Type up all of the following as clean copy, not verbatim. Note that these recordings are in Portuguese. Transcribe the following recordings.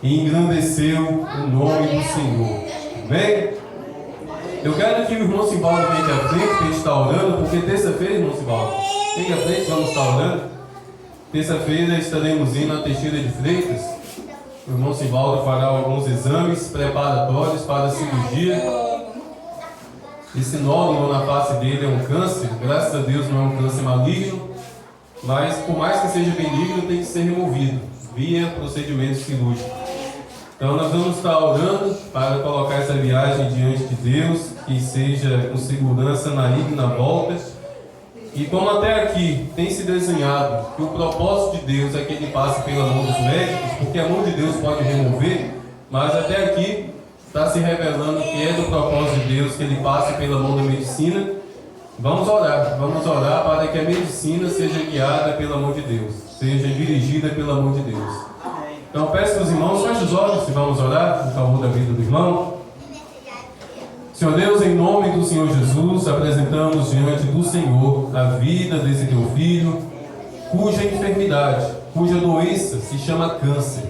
e engrandeceu o nome do Senhor. Amém? Eu quero que o irmão Simbaldo venha aqui à frente, que a gente está orando, porque terça-feira, irmão Simbaldo, vem aqui à frente, vamos estar orando. Terça-feira estaremos indo à Teixeira de Freitas. O irmão Simbaldo fará alguns exames preparatórios para a cirurgia. Esse nódulo na face dele é um câncer, graças a Deus não é um câncer maligno, mas por mais que seja benigno, tem que ser removido via procedimento cirúrgico. Então nós vamos estar orando para colocar essa viagem diante de Deus, que seja com segurança na ida e na volta. E como até aqui tem se desenhado que o propósito de Deus é que ele passe pela mão dos médicos, porque a mão de Deus pode remover, mas até aqui está se revelando que é do propósito de Deus que ele passe pela mão da medicina. Vamos orar para que a medicina seja guiada pela mão de Deus, seja dirigida pela mão de Deus. Então peço que os irmãos fechem os olhos e vamos orar em favor da vida do irmão. Senhor Deus, em nome do Senhor Jesus, apresentamos diante do Senhor a vida desse teu filho, cuja enfermidade, cuja doença se chama câncer.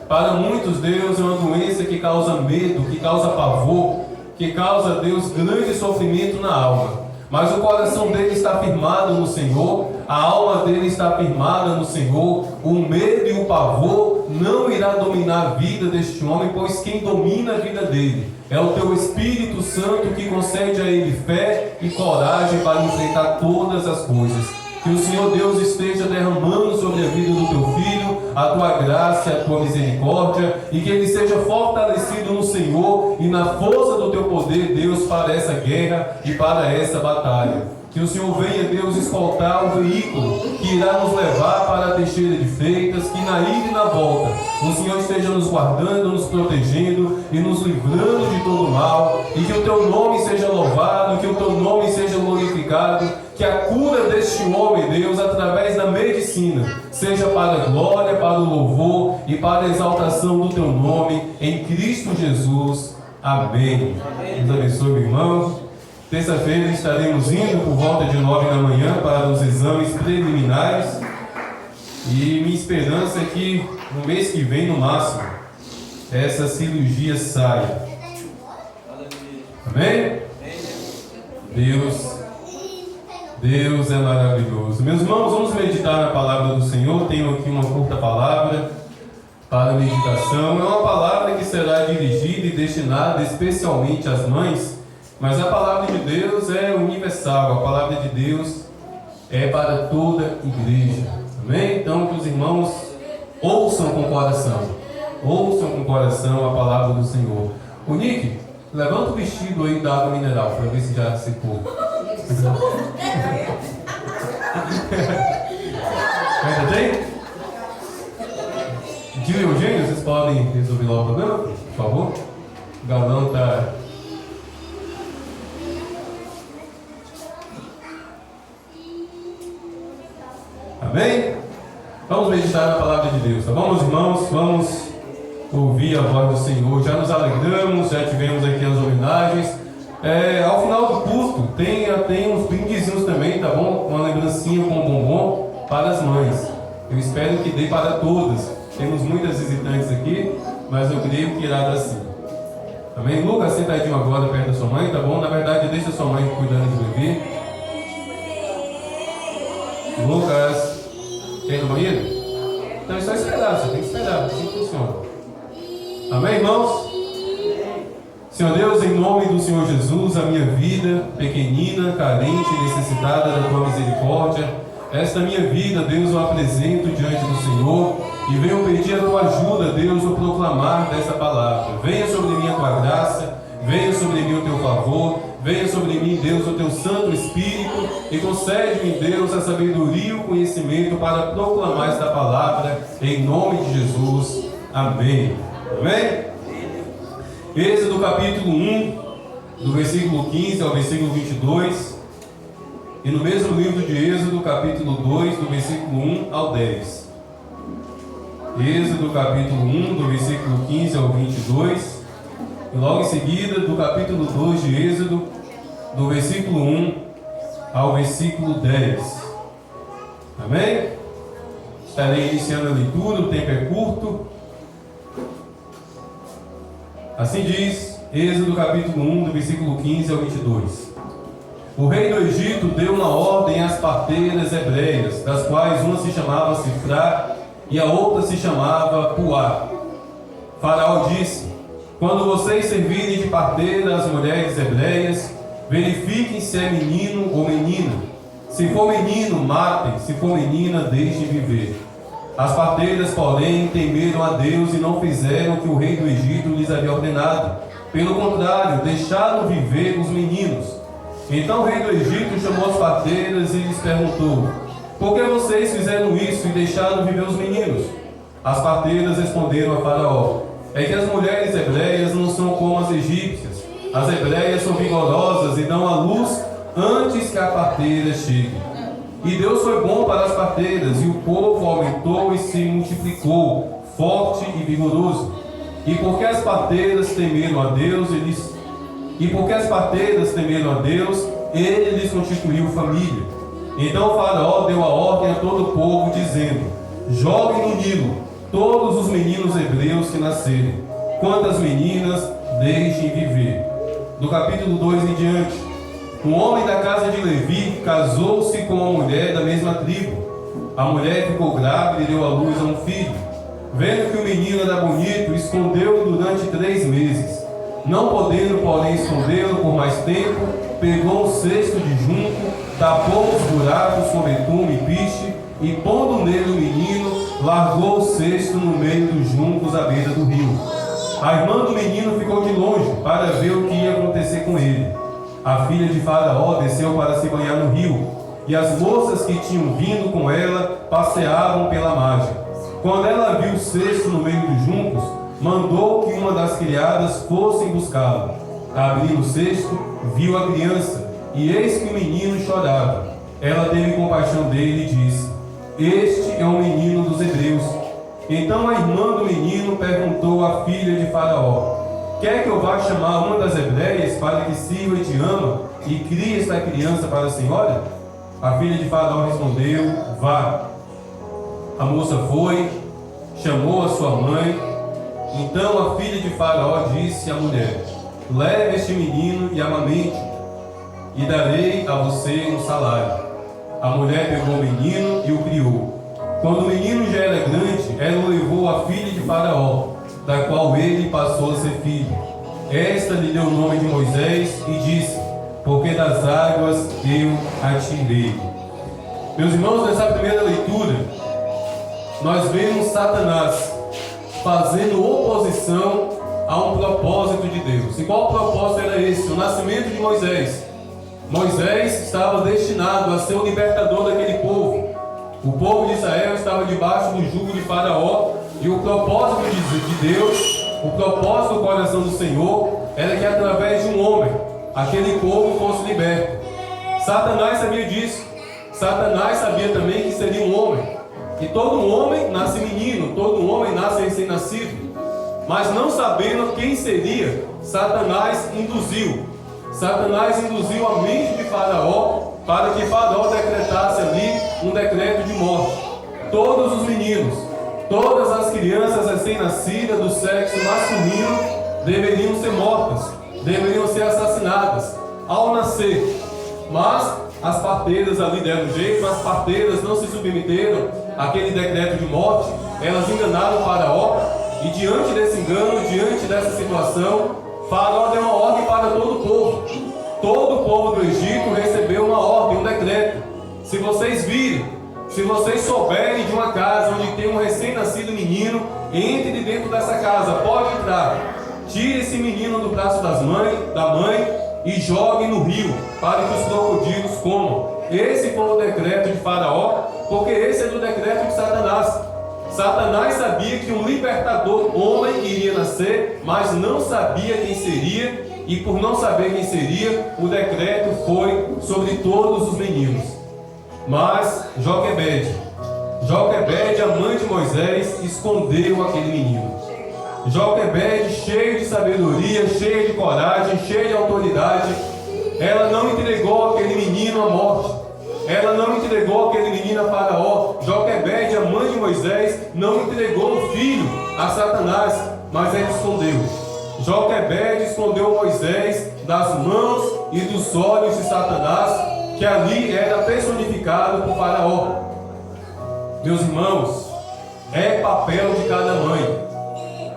Para muitos, Deus, é uma doença que causa medo, que causa pavor, que causa, Deus, grande sofrimento na alma. Mas o coração dele está firmado no Senhor, a alma dele está firmada no Senhor, o medo e o pavor não irá dominar a vida deste homem, pois quem domina a vida dele é o teu Espírito Santo, que concede a ele fé e coragem para enfrentar todas as coisas. Que o Senhor Deus esteja derramando sobre a vida do teu filho a tua graça e a tua misericórdia, e que ele seja fortalecido no Senhor e na força do teu poder, Deus, para essa guerra e para essa batalha. Que o Senhor venha, Deus, escoltar o veículo que irá nos levar para a Teixeira de Freitas, que na ida e na volta o Senhor esteja nos guardando, nos protegendo e nos livrando de todo mal, e que o teu nome seja louvado, que o teu nome seja glorificado, que a cura deste homem, Deus, através da medicina, seja para a glória, para o louvor e para a exaltação do teu nome, em Cristo Jesus. Amém. Deus abençoe, meu irmão. Terça-feira estaremos indo por volta de 9 da manhã para os exames preliminares, e minha esperança é que no mês que vem, no máximo, essa cirurgia saia. Amém? Deus é maravilhoso. Meus irmãos, vamos meditar na palavra do Senhor. Tenho aqui uma curta palavra para meditação. É uma palavra que será dirigida e destinada especialmente às mães, mas a palavra de Deus é universal. A palavra de Deus é para toda a igreja. Amém? Então que os irmãos ouçam com o coração. Ouçam com o coração a palavra do Senhor. O Nick, levanta o vestido aí da água mineral para ver se já secou. Ainda tem? Gil e Eugênio, vocês podem resolver lá o problema, por favor? O galão está... Amém? Vamos meditar na palavra de Deus, tá bom, meus irmãos? Vamos ouvir a voz do Senhor. Já nos alegramos, já tivemos aqui as homenagens. Ao final do culto tem uns brindezinhos também, tá bom? Uma lembrancinha com bombom para as mães. Eu espero que dê para todas. Temos muitas visitantes aqui, mas eu creio que irá dar sim. Amém? Lucas, sentadinho agora perto da sua mãe, tá bom? Na verdade, deixa a sua mãe cuidando do bebê. Lucas, quer ir no banheiro? Então é só esperar, você tem que esperar, assim funciona. Amém, irmãos? Senhor Deus, em nome do Senhor Jesus, a minha vida pequenina, carente, necessitada da tua misericórdia, esta minha vida, Deus, eu apresento diante do Senhor e venho pedir a tua ajuda, Deus, no proclamar dessa palavra. Venha sobre mim a tua graça, venha sobre mim o teu favor, venha sobre mim, Deus, o teu Santo Espírito, e concede-me, Deus, a sabedoria e o conhecimento para proclamar esta palavra, em nome de Jesus. Amém. Amém? Êxodo capítulo 1, do versículo 15 ao versículo 22, e no mesmo livro de Êxodo, capítulo 2, do versículo 1 ao 10. Êxodo capítulo 1, do versículo 15 ao 22, e logo em seguida do capítulo 2 de Êxodo, do versículo 1 ao versículo 10. Amém? Estarei iniciando a leitura, o tempo é curto. Assim diz Êxodo capítulo 1, do versículo 15 ao 22. O rei do Egito deu uma ordem às parteiras hebreias, das quais uma se chamava Sifrá e a outra se chamava Puá. Faraó disse: quando vocês servirem de parteira às mulheres hebreias, verifiquem se é menino ou menina. Se for menino, matem; se for menina, deixem viver. As parteiras, porém, temeram a Deus e não fizeram o que o rei do Egito lhes havia ordenado. Pelo contrário, deixaram viver os meninos. Então o rei do Egito chamou as parteiras e lhes perguntou: por que vocês fizeram isso e deixaram viver os meninos? As parteiras responderam a Faraó: é que as mulheres hebreias não são como as egípcias. As hebreias são vigorosas e dão à luz antes que a parteira chegue. E Deus foi bom para as parteiras, e o povo aumentou e se multiplicou, forte e vigoroso. E porque as parteiras temeram a Deus, ele lhes constituiu família. Então o Faraó deu a ordem a todo o povo, dizendo: joguem no Nilo todos os meninos hebreus que nascerem. Quantas meninas, deixem viver. Do capítulo 2 em diante. Um homem da casa de Levi casou-se com uma mulher da mesma tribo. A mulher ficou grávida e deu à luz a um filho. Vendo que o menino era bonito, escondeu-o durante 3 meses. Não podendo, porém, escondê-lo por mais tempo, pegou um cesto de junco, tapou os buracos com betume e piche, e pondo nele o menino, largou o cesto no meio dos juncos à beira do rio. A irmã do menino ficou de longe para ver o que ia acontecer com ele. A filha de Faraó desceu para se banhar no rio, e as moças que tinham vindo com ela passeavam pela margem. Quando ela viu o cesto no meio dos juncos, mandou que uma das criadas fosse buscá-lo. Abrindo o cesto, viu a criança, e eis que o menino chorava. Ela teve compaixão dele e disse: este é o menino dos hebreus. Então a irmã do menino perguntou à filha de Faraó: quer que eu vá chamar uma das hebreias para que sirva e te ama e crie esta criança para a senhora? A filha de Faraó respondeu: vá. A moça foi, chamou a sua mãe. Então a filha de Faraó disse à mulher: leve este menino e amamente, e darei a você um salário. A mulher pegou o menino e o criou. Quando o menino já era grande, ela o levou à filha de Faraó, da qual ele passou a ser filho. Esta lhe deu o nome de Moisés e disse: porque das águas eu a tirei. Meus irmãos, nessa primeira leitura, nós vemos Satanás fazendo oposição a um propósito de Deus. E qual propósito era esse? O nascimento de Moisés. Moisés estava destinado a ser o libertador daquele povo. O povo de Israel estava debaixo do jugo de Faraó, e o propósito de Deus, o propósito do coração do Senhor, era que através de um homem, aquele povo fosse liberto. Satanás sabia disso. Satanás sabia também que seria um homem. E todo homem nasce menino, todo homem nasce recém-nascido. Mas não sabendo quem seria, Satanás induziu a mente de Faraó para que Faraó decretasse ali um decreto de morte. Todos os meninos, todas as crianças recém-nascidas do sexo masculino deveriam ser mortas, deveriam ser assassinadas ao nascer. Mas as parteiras ali deram jeito, as parteiras não se submeteram àquele decreto de morte. Elas enganaram o Faraó, e diante desse engano, diante dessa situação, Faraó deu uma ordem para todo o povo. Todo o povo do Egito recebeu uma ordem, um decreto: se vocês virem, se vocês souberem de uma casa onde tem um recém-nascido menino, entre de dentro dessa casa, pode entrar, tire esse menino do braço da mãe e jogue no rio, para que os crocodilos comam. Esse foi o decreto de Faraó, porque esse é do decreto de Satanás. Satanás sabia que um libertador homem iria nascer, mas não sabia quem seria, e por não saber quem seria, o decreto foi sobre todos os meninos. Mas Joquebede, a mãe de Moisés, escondeu aquele menino. Joquebede, cheio de sabedoria, cheia de coragem, cheia de autoridade, ela não entregou aquele menino à morte. Ela não entregou aquele menino a Faraó. Joquebede, a mãe de Moisés, não entregou o filho a Satanás, mas ela escondeu. Joquebede escondeu Moisés das mãos e dos olhos de Satanás, que ali era personificado por Faraó. Meus irmãos, é papel de cada mãe.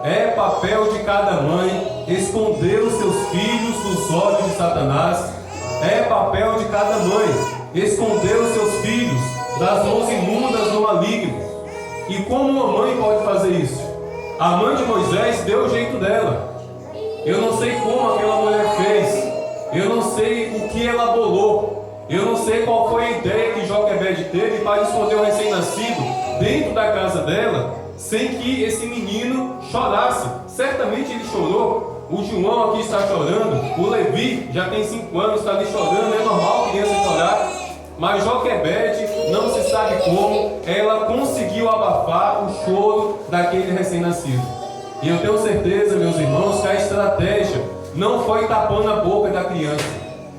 É papel de cada mãe esconder os seus filhos dos olhos de Satanás. É papel de cada mãe esconder os seus filhos das mãos imundas do maligno. E como uma mãe pode fazer isso? A mãe de Moisés deu o jeito dela. Eu não sei como aquela mulher fez. Eu não sei o que ela bolou. Eu não sei qual foi a ideia que Joquebede teve para esconder o recém-nascido dentro da casa dela, sem que esse menino chorasse. Certamente ele chorou. O João aqui está chorando. O Levi já tem 5 anos, está ali chorando. É normal a criança chorar. Mas Joquebede, não se sabe como, ela conseguiu abafar o choro daquele recém-nascido. E eu tenho certeza, meus irmãos, que a estratégia não foi tapando a boca da criança.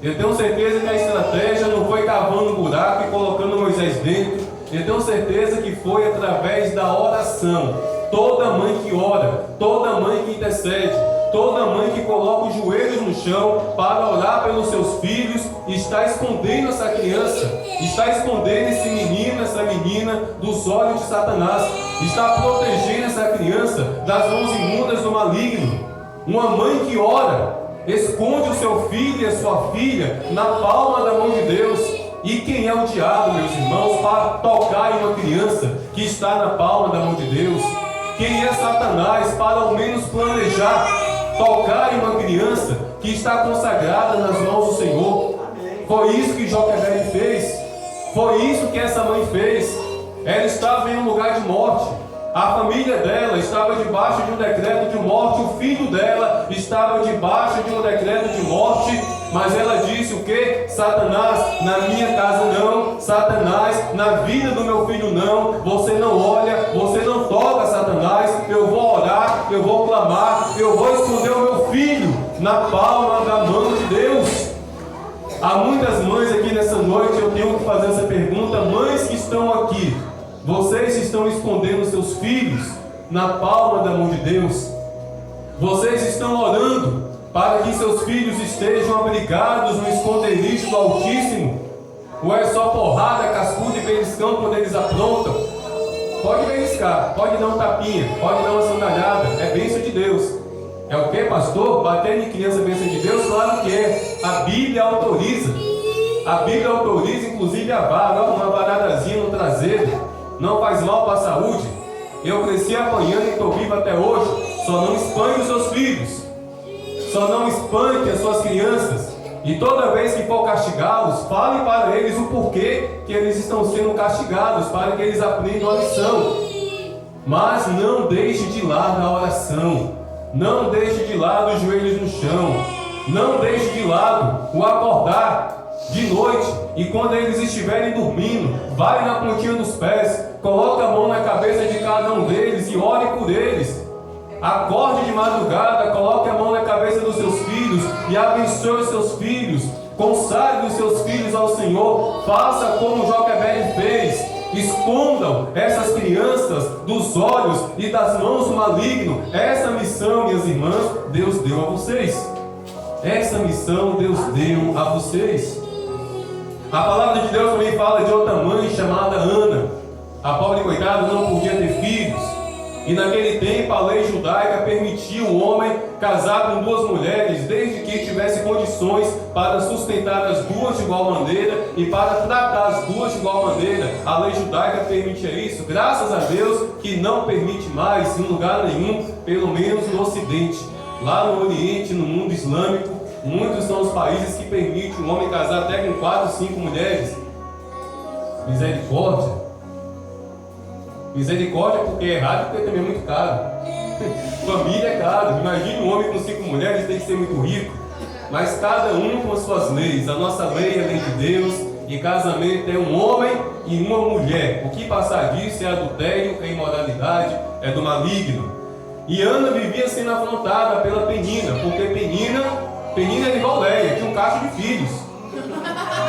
Eu tenho certeza que a estratégia não foi cavando um buraco e colocando Moisés dentro. Eu tenho certeza que foi através da oração. Toda mãe que ora, toda mãe que intercede, toda mãe que coloca os joelhos no chão para orar pelos seus filhos, está escondendo essa criança, está escondendo esse menino, essa menina dos olhos de Satanás, está protegendo essa criança das mãos imundas do maligno. Uma mãe que ora, esconde o seu filho e a sua filha na palma da mão de Deus. E quem é o diabo, meus irmãos, para tocar em uma criança que está na palma da mão de Deus? Quem é Satanás para ao menos planejar tocar em uma criança que está consagrada nas mãos do Senhor? Foi isso que Joquebede fez. Foi isso que essa mãe fez. Ela estava em um lugar de morte. A família dela estava debaixo de um decreto de morte. O filho dela estava debaixo de um decreto de morte. Mas ela disse o que? Satanás, na minha casa não. Satanás, na vida do meu filho não. Você não olha, você não toca, Satanás. Eu vou orar, eu vou clamar, eu vou esconder o meu filho na palma da mão de Deus. Há muitas mães aqui nessa noite. Eu tenho que fazer essa pergunta. Mães que estão aqui, vocês estão escondendo seus filhos na palma da mão de Deus? Vocês estão orando para que seus filhos estejam abrigados no esconderijo do Altíssimo? Ou é só porrada, cascudo e beliscão quando eles aprontam? Pode beliscar, pode dar um tapinha, pode dar uma sandalhada, é bênção de Deus. É o que, pastor? Bater em criança é bênção de Deus? Claro que é. A Bíblia autoriza. A Bíblia autoriza inclusive a vara, uma varadazinha no traseiro. Não faz mal para a saúde. Eu cresci apanhando e estou vivo até hoje. Só não espanhe os seus filhos. Só não espanque as suas crianças. E toda vez que for castigá-los, fale para eles o porquê que eles estão sendo castigados, para que eles aprendam a lição. Mas não deixe de lado a oração. Não deixe de lado os joelhos no chão. Não deixe de lado o acordar de noite. E quando eles estiverem dormindo, vai na pontinha dos pés, coloca a mão na cabeça de cada um deles e ore por eles. Acorde de madrugada, coloque a mão na cabeça dos seus filhos e abençoe os seus filhos. Consagre os seus filhos ao Senhor. Faça como Joquebede fez. Escondam essas crianças dos olhos e das mãos do maligno. Essa missão, minhas irmãs, Deus deu a vocês. Essa missão Deus deu a vocês. A palavra de Deus também fala de outra mãe chamada Ana. A pobre coitada não podia ter filhos. E naquele tempo a lei judaica permitia o homem casar com 2 mulheres, desde que tivesse condições para sustentar as duas de igual maneira e para tratar as duas de igual maneira. A lei judaica permitia isso. Graças a Deus que não permite mais em lugar nenhum, pelo menos no Ocidente. Lá no Oriente, no mundo islâmico, muitos são os países que permitem o homem casar até com 4, 5 mulheres. Misericórdia. Misericórdia porque é errado, porque também é muito caro. Família é caro. Imagine um homem com 5 mulheres, tem que ser muito rico. Mas cada um com suas leis. A nossa lei é a lei de Deus. E casamento é um homem e uma mulher. O que passar disso é adultério, é imoralidade, é do maligno. E Ana vivia sendo afrontada pela Penina, porque Penina era igual Leia, tinha um cacho de filhos.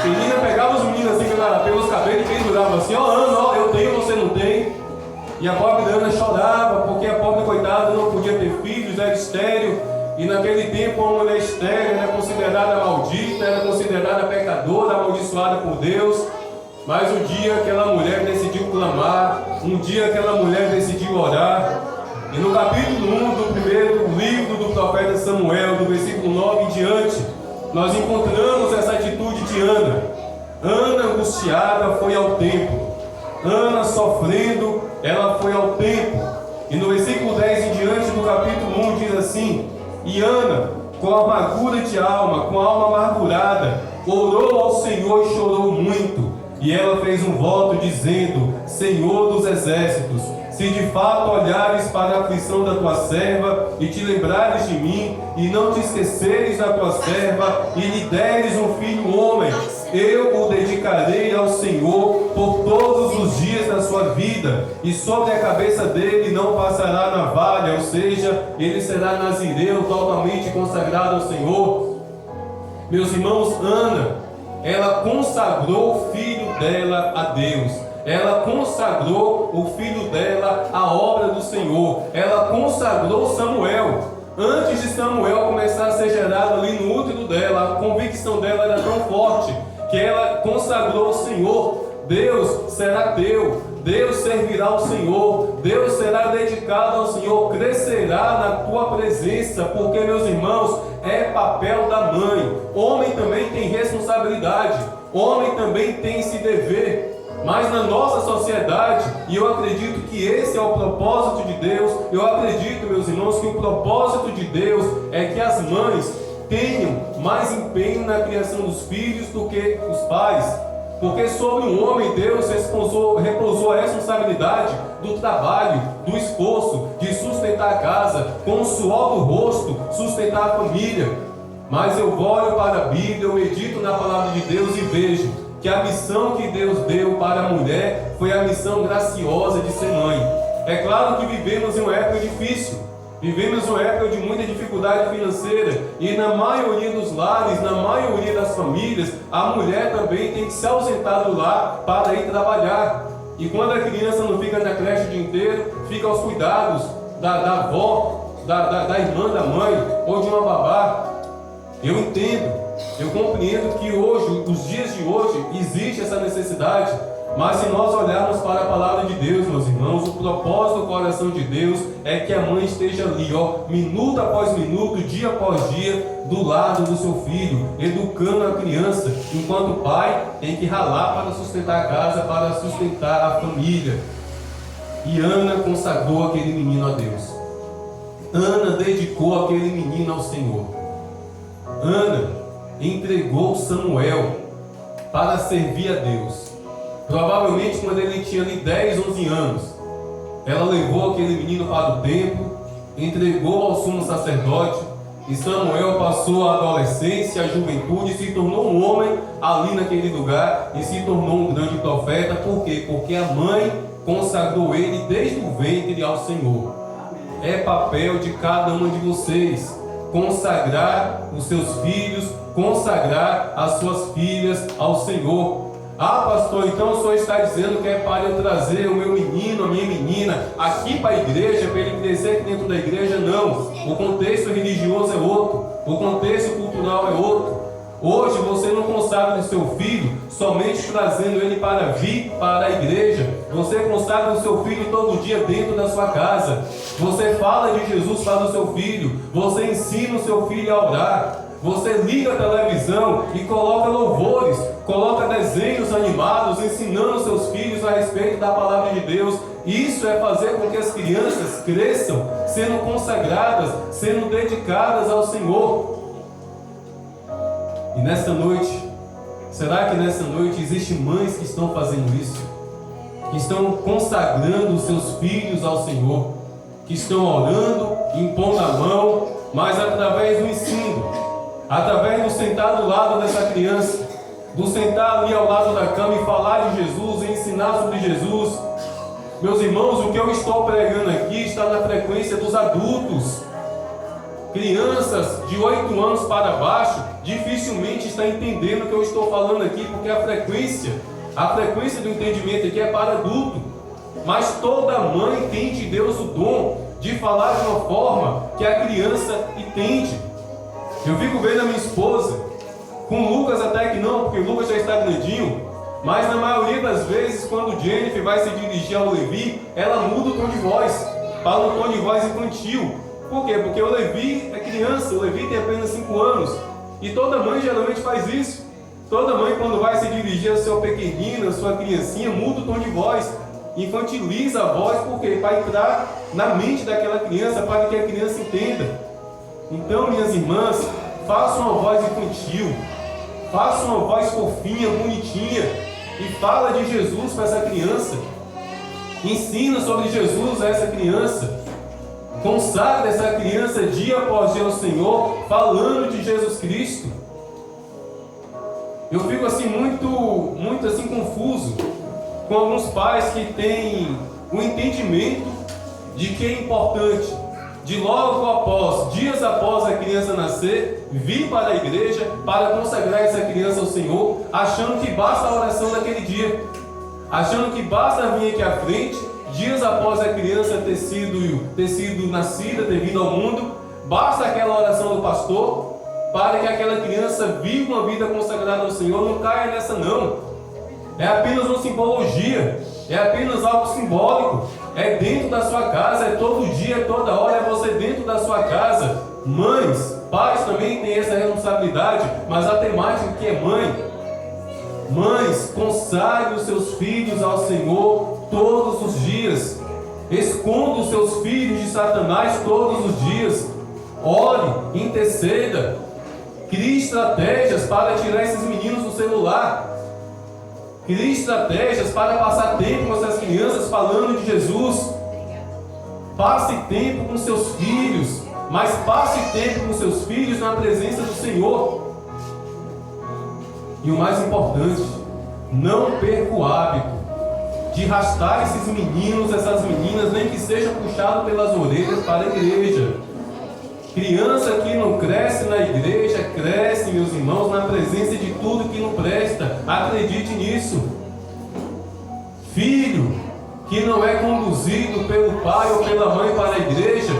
Penina pegava os meninos assim pelos cabelos e pendurava assim: ó, Ana, ó, eu tenho, você não tem. E a pobre Ana chorava porque a pobre coitada não podia ter filhos, era estéril. E naquele tempo a mulher estéril era considerada maldita, era considerada pecadora, amaldiçoada por Deus. Mas um dia aquela mulher decidiu clamar, um dia aquela mulher decidiu orar. E no capítulo 1 do primeiro livro do profeta Samuel, do versículo 9 em diante, nós encontramos essa atitude de Ana. Ana angustiada foi ao templo. Ana sofrendo, ela foi ao templo. E no versículo 10 em diante do capítulo 1 diz assim: e Ana, com amargura de alma, com a alma amargurada, orou ao Senhor e chorou muito. E ela fez um voto dizendo: Senhor dos exércitos, se de fato olhares para a aflição da tua serva e te lembrares de mim, e não te esqueceres da tua serva, e lhe deres um filho homem, eu o dedicarei ao Senhor por todos os dias da sua vida, e sobre a cabeça dele não passará navalha, ou seja, ele será nazireu, totalmente consagrado ao Senhor. Meus irmãos, Ana, ela consagrou o filho dela a Deus. Ela consagrou o filho dela à obra do Senhor. Ela consagrou Samuel. Antes de Samuel começar a ser gerado ali no útero dela, a convicção dela era tão forte que ela consagrou o Senhor. Deus será teu, Deus servirá ao Senhor, Deus será dedicado ao Senhor, crescerá na tua presença, porque, meus irmãos, é papel da mãe. Homem também tem responsabilidade, homem também tem esse dever. Mas na nossa sociedade, e eu acredito que esse é o propósito de Deus, eu acredito, meus irmãos, que o propósito de Deus é que as mães tenham mais empenho na criação dos filhos do que os pais. Porque sobre um homem Deus repousou a responsabilidade do trabalho, do esforço, de sustentar a casa, com o suor do rosto, sustentar a família. Mas eu olho para a Bíblia, eu medito na palavra de Deus e vejo que a missão que Deus deu para a mulher foi a missão graciosa de ser mãe. É claro que vivemos em uma época difícil, vivemos uma época de muita dificuldade financeira, e na maioria dos lares, na maioria das famílias, a mulher também tem que se ausentar do lar para ir trabalhar. E quando a criança não fica na creche o dia inteiro, fica aos cuidados da avó, da irmã da mãe ou de uma babá. Eu entendo, eu compreendo que hoje, os dias de hoje, existe essa necessidade. Mas se nós olharmos para a palavra de Deus, meus irmãos, o propósito do coração de Deus é que a mãe esteja ali, minuto após minuto, dia após dia, do lado do seu filho, educando a criança, enquanto o pai tem que ralar para sustentar a casa, para sustentar a família. E Ana consagrou aquele menino a Deus. Ana dedicou aquele menino ao Senhor. Ana entregou Samuel para servir a Deus. Provavelmente quando ele tinha ali 10, 11 anos, ela levou aquele menino para o templo, entregou ao sumo sacerdote, e Samuel passou a adolescência, a juventude, se tornou um homem ali naquele lugar e se tornou um grande profeta. Por quê? Porque a mãe consagrou ele desde o ventre ao Senhor. É papel de cada uma de vocês consagrar os seus filhos, consagrar as suas filhas ao Senhor. Ah, pastor, então o senhor está dizendo que é para eu trazer o meu menino, a minha menina, aqui para a igreja, para ele crescer aqui dentro da igreja? Não. O contexto religioso é outro, o contexto cultural é outro. Hoje você não consagra o seu filho somente trazendo ele para vir para a igreja. Você consagra o seu filho todo dia dentro da sua casa. Você fala de Jesus para o seu filho. Você ensina o seu filho a orar. Você liga a televisão e coloca louvores, coloca desenhos animados, ensinando seus filhos a respeito da palavra de Deus. Isso é fazer com que as crianças cresçam, sendo consagradas, sendo dedicadas ao Senhor. E nesta noite, será que nessa noite existem mães que estão fazendo isso? Que estão consagrando os seus filhos ao Senhor, que estão orando, impondo a mão, mas através do ensino, através do sentar do lado dessa criança, do sentar ali ao lado da cama e falar de Jesus, e ensinar sobre Jesus. Meus irmãos, o que eu estou pregando aqui está na frequência dos adultos. Crianças de 8 anos para baixo dificilmente está entendendo o que eu estou falando aqui, porque a frequência do entendimento aqui é para adulto. Mas toda mãe tem de Deus o dom de falar de uma forma que a criança entende. Eu fico vendo a minha esposa, com o Lucas até que não, porque o Lucas já está grandinho, mas na maioria das vezes, quando Jennifer vai se dirigir ao Levi, ela muda o tom de voz, fala um tom de voz infantil. Por quê? Porque o Levi é criança, o Levi tem apenas 5 anos, e toda mãe geralmente faz isso. Toda mãe, quando vai se dirigir ao seu pequenino, à sua criancinha, muda o tom de voz, infantiliza a voz, por quê? Para entrar na mente daquela criança, para que a criança entenda. Então, minhas irmãs, façam uma voz infantil, façam uma voz fofinha, bonitinha, e fala de Jesus para essa criança. Ensina sobre Jesus a essa criança. Consagra essa criança dia após dia ao Senhor, falando de Jesus Cristo. Eu fico assim muito assim confuso com alguns pais que têm o entendimento de que é importante, de logo após, dias após a criança nascer, vir para a igreja para consagrar essa criança ao Senhor, achando que basta a oração daquele dia, achando que basta vir aqui à frente, dias após a criança ter sido nascida, ter vindo ao mundo, basta aquela oração do pastor para que aquela criança viva uma vida consagrada ao Senhor. Não caia nessa não. É apenas uma simbologia, é apenas algo simbólico. É dentro da sua casa, é todo dia, toda hora, é você dentro da sua casa. Mães, pais também têm essa responsabilidade, mas a temática que é mãe. Mães, consagre os seus filhos ao Senhor todos os dias. Esconda os seus filhos de Satanás todos os dias. Ore, interceda. Crie estratégias para tirar esses meninos do celular. Crie estratégias para passar tempo com essas crianças falando de Jesus. Passe tempo com seus filhos, mas passe tempo com seus filhos na presença do Senhor. E o mais importante, não perca o hábito de arrastar esses meninos, essas meninas, nem que seja puxado pelas orelhas para a igreja. Criança que não cresce na igreja, cresce, meus irmãos, na presença de tudo que não presta. Acredite nisso. Filho que não é conduzido pelo pai ou pela mãe para a igreja,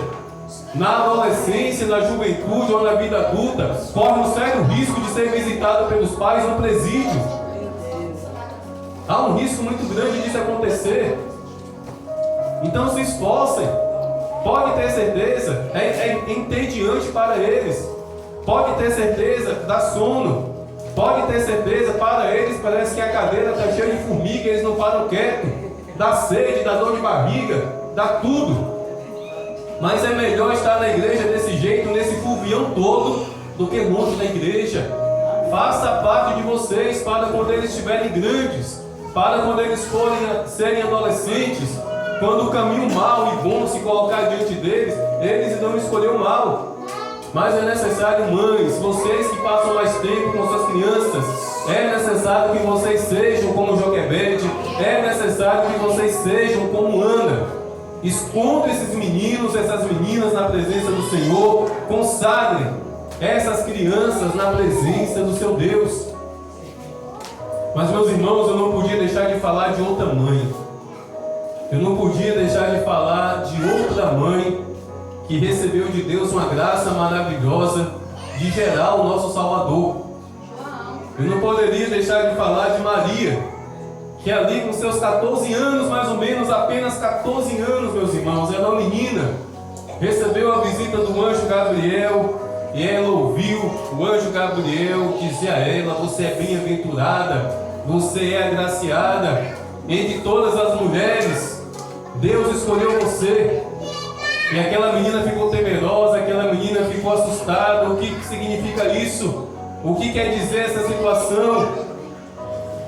na adolescência, na juventude ou na vida adulta, corre um sério risco de ser visitado pelos pais no presídio. Há um risco muito grande disso acontecer. Então se esforcem. Pode ter certeza, é entediante para eles. Pode ter certeza, dá sono. Pode ter certeza, para eles parece que a cadeira está cheia de formiga, eles não param quieto. Dá sede, dá dor de barriga, dá tudo. Mas é melhor estar na igreja desse jeito, nesse fulvião todo, do que longe da igreja. Faça parte de vocês para quando eles estiverem grandes, para quando eles serem adolescentes. Quando o caminho mau e bom se colocar diante deles, eles irão escolher o mal. Mas é necessário, mães, vocês que passam mais tempo com suas crianças, é necessário que vocês sejam como Joquebede, é necessário que vocês sejam como Ana. Esconda esses meninos, essas meninas na presença do Senhor, consagrem essas crianças na presença do seu Deus. Mas, meus irmãos, eu não podia deixar de falar de outra mãe. Eu não podia deixar de falar de outra mãe que recebeu de Deus uma graça maravilhosa de gerar o nosso Salvador. Eu não poderia deixar de falar de Maria, que ali com seus 14 anos, mais ou menos, apenas 14 anos, meus irmãos, era uma menina, recebeu a visita do anjo Gabriel, e ela ouviu o anjo Gabriel dizer a ela: você é bem-aventurada, você é agraciada, entre todas as mulheres, Deus escolheu você. E aquela menina ficou temerosa, aquela menina ficou assustada. O que significa isso? O que quer dizer essa situação?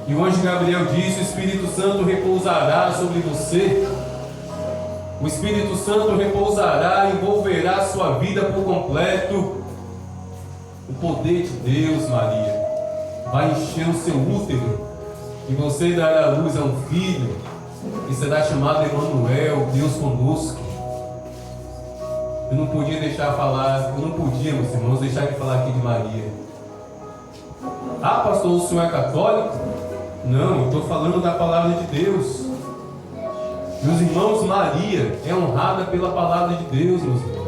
E o anjo Gabriel disse: o Espírito Santo repousará sobre você. O Espírito Santo repousará, envolverá a sua vida por completo. O poder de Deus, Maria, vai encher o seu útero, e você dará à luz a um filho, e será chamado Emanuel, Deus conosco. Eu não podia deixar falar, eu não podia, meus irmãos, deixar de falar aqui de Maria. Ah, pastor, o senhor é católico? Não, eu estou falando da palavra de Deus. Meus irmãos, Maria é honrada pela palavra de Deus, meus irmãos.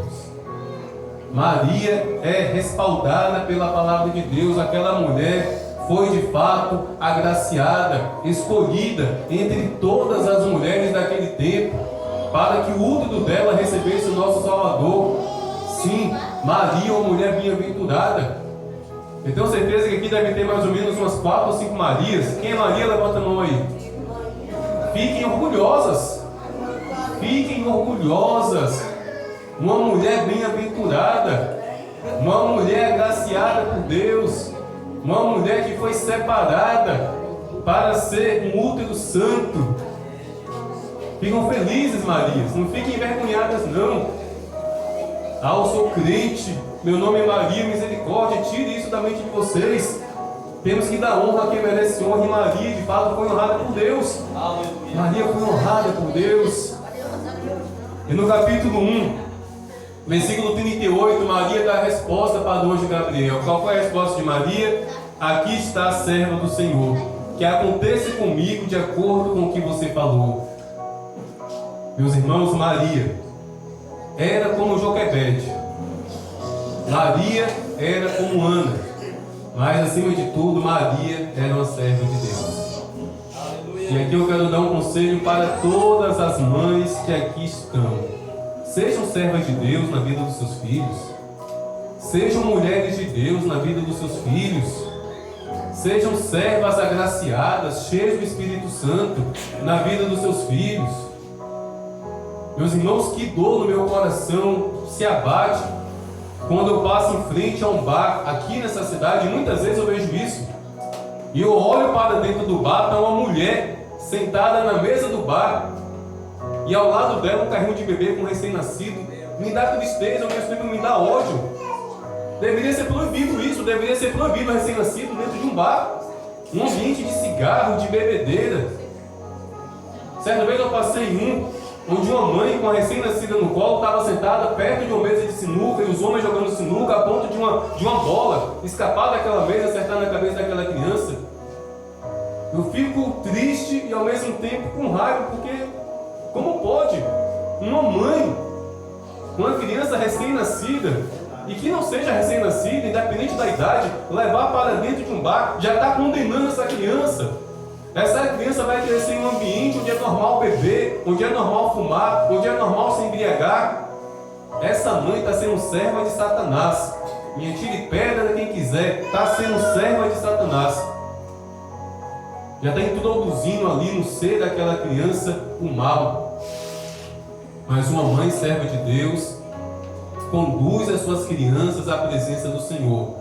Maria é respaldada pela palavra de Deus. Aquela mulher foi de fato agraciada, escolhida entre todas as mulheres daquele tempo, para que o útero dela recebesse o nosso Salvador. Sim, Maria é uma mulher bem-aventurada. Eu tenho certeza que aqui deve ter mais ou menos umas 4 ou 5 Marias. Quem é Maria? Levanta a mão aí. Fiquem orgulhosas. Fiquem orgulhosas. Uma mulher bem-aventurada. Uma mulher agraciada por Deus. Uma mulher que foi separada para ser um útero santo. Ficam felizes, Marias. Não fiquem envergonhadas, não. Ah, eu sou crente. Meu nome é Maria, misericórdia. Tire isso da mente de vocês. Temos que dar honra a quem merece honra. E Maria, de fato, foi honrada por Deus. Maria foi honrada por Deus. E no capítulo 1, versículo 38, Maria dá a resposta para o anjo Gabriel. Qual foi a resposta de Maria? Aqui está a serva do Senhor. Que aconteça comigo de acordo com o que você falou. Meus irmãos, Maria era como Joquebede. Maria era como Ana. Mas, acima de tudo, Maria era uma serva de Deus. E aqui eu quero dar um conselho para todas as mães que aqui estão. Sejam servas de Deus na vida dos seus filhos. Sejam mulheres de Deus na vida dos seus filhos. Sejam servas agraciadas, cheias do Espírito Santo na vida dos seus filhos. Meus irmãos, que dor no meu coração se abate quando eu passo em frente a um bar aqui nessa cidade. Muitas vezes eu vejo isso. E eu olho para dentro do bar, está uma mulher sentada na mesa do bar. E ao lado dela um carrinho de bebê com recém-nascido. Me dá tristeza, ao mesmo tempo me dá ódio. Deveria ser proibido isso, deveria ser proibido recém-nascido dentro de um bar. Um ambiente de cigarro, de bebedeira. Certa vez eu passei em onde uma mãe com a recém-nascida no colo estava sentada perto de uma mesa de sinuca e os homens jogando sinuca a ponto de uma bola escapar daquela mesa e acertar na cabeça daquela criança. Eu fico triste e ao mesmo tempo com raiva, porque como pode uma mãe com uma criança recém-nascida, e que não seja recém-nascida, independente da idade, levar para dentro de um bar, já está condenando essa criança. Essa criança vai crescer em um ambiente onde é normal beber, onde é normal fumar, onde é normal se embriagar. Essa mãe está sendo serva de Satanás. Me atire pedra quem quiser, está sendo serva de Satanás. Já está introduzindo ali no ser daquela criança o mal. Mas uma mãe serva de Deus conduz as suas crianças à presença do Senhor.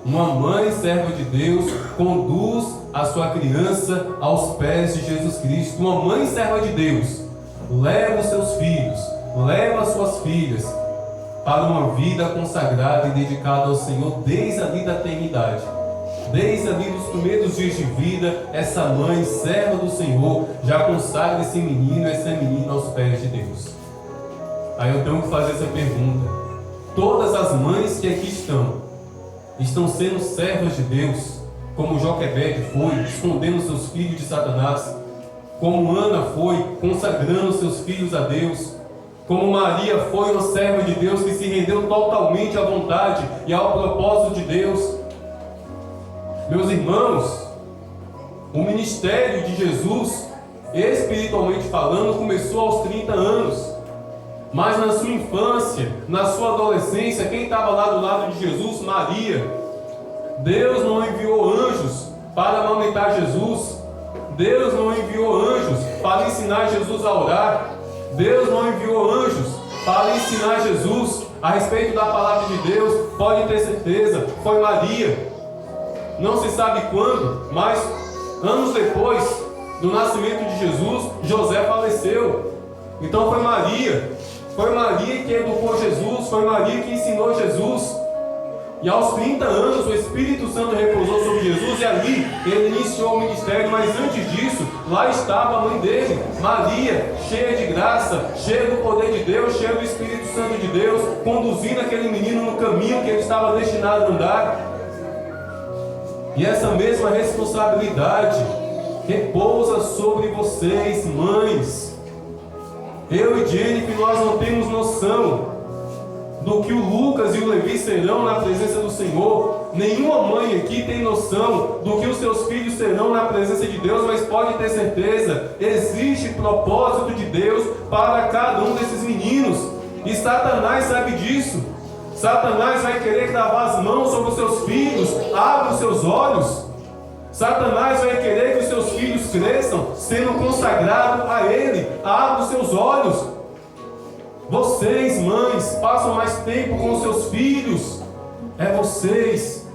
Uma mãe serva de Deus conduz a sua criança aos pés de Jesus Cristo. Uma mãe serva de Deus leva os seus filhos, leva as suas filhas para uma vida consagrada e dedicada ao Senhor desde ali da eternidade. Desde ali dos primeiros dias de vida, essa mãe serva do Senhor já consagra esse menino, essa menina aos pés de Deus. Aí eu tenho que fazer essa pergunta: todas as mães que aqui estão sendo servas de Deus, como Joquebede foi, escondendo seus filhos de Satanás, como Ana foi, consagrando seus filhos a Deus, como Maria foi uma serva de Deus que se rendeu totalmente à vontade e ao propósito de Deus. Meus irmãos, o ministério de Jesus, espiritualmente falando, começou aos 30 anos. Mas na sua infância, na sua adolescência, quem estava lá do lado de Jesus? Maria. Deus não enviou anjos para amamentar Jesus. Deus não enviou anjos para ensinar Jesus a orar. Deus não enviou anjos para ensinar Jesus a respeito da palavra de Deus. Pode ter certeza, foi Maria. Não se sabe quando, mas anos depois do nascimento de Jesus, José faleceu. Então foi Maria. Foi Maria que educou Jesus, foi Maria que ensinou Jesus. E aos 30 anos o Espírito Santo repousou sobre Jesus e ali ele iniciou o ministério. Mas antes disso, lá estava a mãe dele, Maria, cheia de graça, cheia do poder de Deus, cheia do Espírito Santo de Deus, conduzindo aquele menino no caminho que ele estava destinado a andar. E essa mesma responsabilidade repousa sobre vocês, mães. Eu e Jennifer, nós não temos noção do que o Lucas e o Levi serão na presença do Senhor. Nenhuma mãe aqui tem noção do que os seus filhos serão na presença de Deus, mas pode ter certeza, existe propósito de Deus para cada um desses meninos, e Satanás sabe disso. Satanás vai querer cravar as mãos sobre os seus filhos. Abre os seus olhos. Satanás vai querer que os seus filhos cresçam sendo consagrados a Ele. Abre os seus olhos. Vocês, mães, passam mais tempo com os seus filhos. É vocês,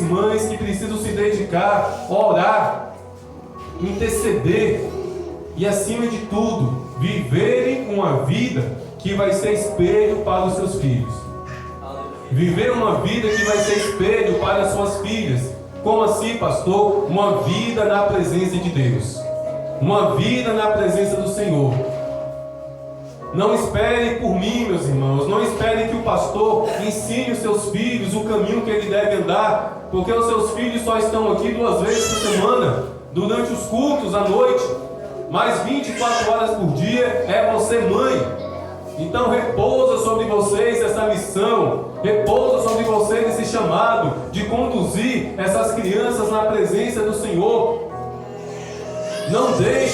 mães, que precisam se dedicar, orar, interceder e, acima de tudo, viverem uma vida que vai ser espelho para os seus filhos. Viver uma vida que vai ser espelho para as suas filhas. Como assim, pastor? Uma vida na presença de Deus. Uma vida na presença do Senhor. Não espere por mim, meus irmãos. Não espere que o pastor ensine os seus filhos o caminho que ele deve andar, porque os seus filhos só estão aqui 2 vezes por semana, durante os cultos à noite. Mas 24 horas por dia é você, mãe. Então repousa sobre vocês essa missão, repousa sobre vocês esse chamado de conduzir essas crianças na presença do Senhor. Não deixe